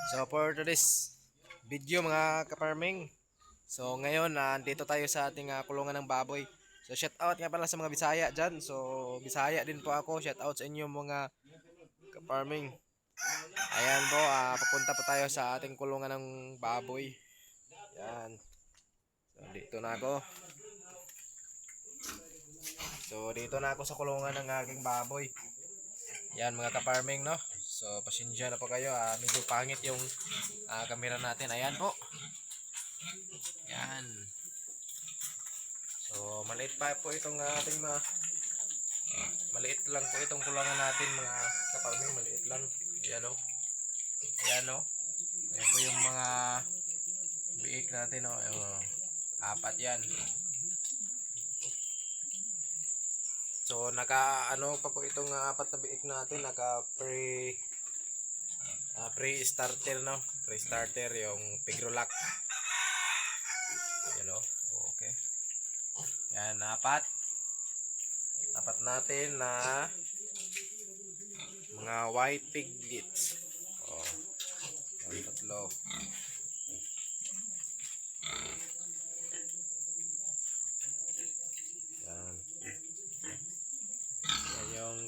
So for today's video mga kaparming, so ngayon dito tayo sa ating kulungan ng baboy. So shout out nga pala sa mga Bisaya dyan. So Bisaya din po ako. Shout out sa inyo mga kaparming. Ayan po, papunta po tayo sa ating kulungan ng baboy. Yan. So dito na ako. So dito na ako sa kulungan ng aking baboy. Yan mga kaparming, no. So pasensya na po kayo, medyo pangit yung camera natin. Ayan po. Yan. So maliit pa po itong ating maliit lang po itong kulungan natin mga kaparming, maliit lang. Ayan o. Ayan o. Ayan po yung mga biik natin o. Apat yan. So naka ano pa po itong apat na biik natin, naka pre-starter, no? Pre-starter yung Pigrolac. Yan o. Okay. Yan, apat. Apat natin na mga white piglets. Oh. Yan, tatlo. Yan. Yan yung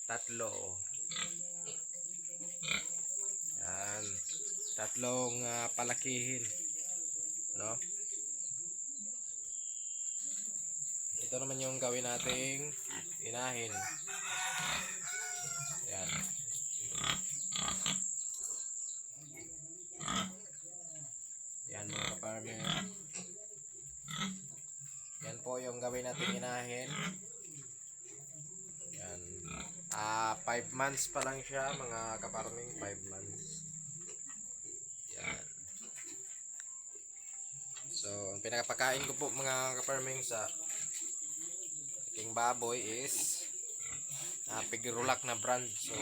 tatlo. Yan. Tatlong palakihin. No? Ito naman yung gawin nating inahin. Yan. Yan mga kaparmer. Yan po yung gawin nating inahin. Yan. 5 months pa lang siya mga kaparming, 5 months. Yan. So, ang pinakapakain ko po mga kaparming sa aking baboy is Pigrolac na brand. So,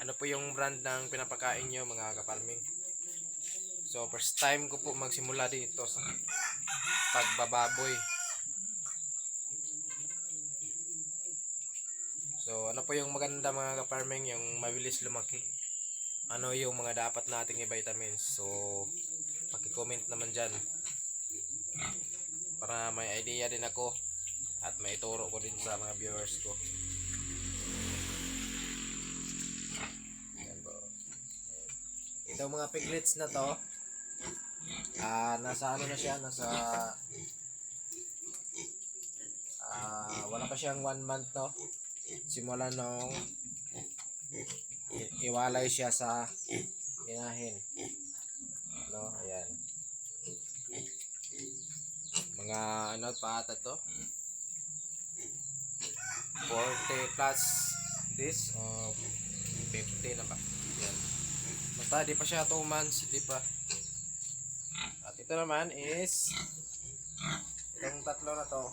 ano po yung brand ng pinapakain nyo mga kaparming? So, first time ko po magsimula dito sa pagbababoy. So, ano po yung maganda mga kaparming? Yung mabilis lumaki. Ano yung mga dapat nating i-vitamins? So, paki-comment naman dyan para may idea din ako at may ituro ko din sa mga viewers ko. Ayan po. Ito mga piglets na to, nasa ano na siya, nasa wala pa siyang 1 month, no. Simula nung iwalay siya sa inahin, no. Ayan, mga ano pa ata to, 40 plus this o 50 na ba. Yan, basta di pa siya 2 months, di pa. At ito naman is itong tatlo na to.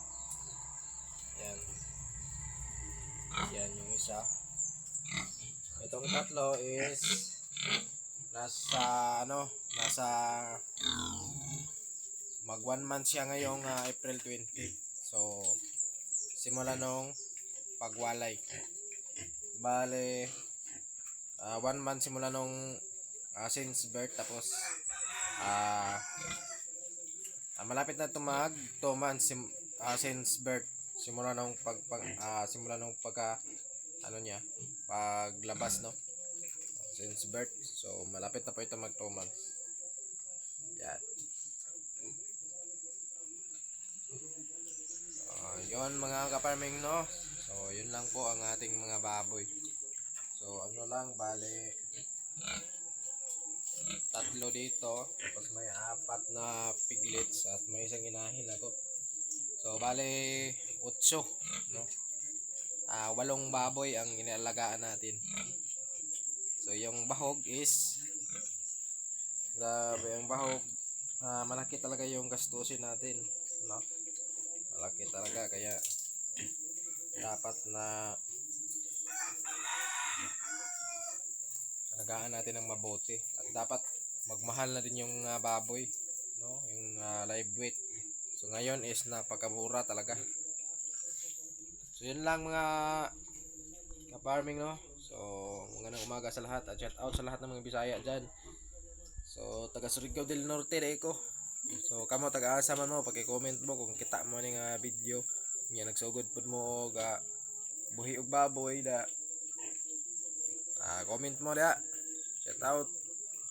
Yan. Yan yung isa. Itong tatlo is nasa ano, nasa mag 1 month siya ngayong April 20. So simula nung pagwalay. Bale 1 month simula nung since birth, tapos malapit na tumag 2 months since birth, simula nung simula nung pagka ano niya, paglabas, no, since birth. So malapit na po ito mag 2 months. Yan. Yon mga kaparming, no. So yun lang po ang ating mga baboy. So ano lang, bale tatlo dito, tapos may 4 na piglets at may isang inahin ako. So bale 8, no. 8 baboy ang inialagaan natin. So yung bahog is grabe, ang bahog malaki talaga yung gastusin natin, no. Malaki talaga, kaya dapat na alagaan natin ng mabuti, at dapat magmahal na din yung baboy, no, yung live weight. So ngayon is napakamura talaga. So yun lang mga ka-farming, no. So Magandang umaga sa lahat at shout out sa lahat ng mga Bisaya dyan. So taga Surigao del Norte dai ko. So kamo taga-asa man mo pagki-comment mo kung kita mo ning video. Nya nagsugod pud mo ga buhi og baboy da. Comment mo da. Shout out.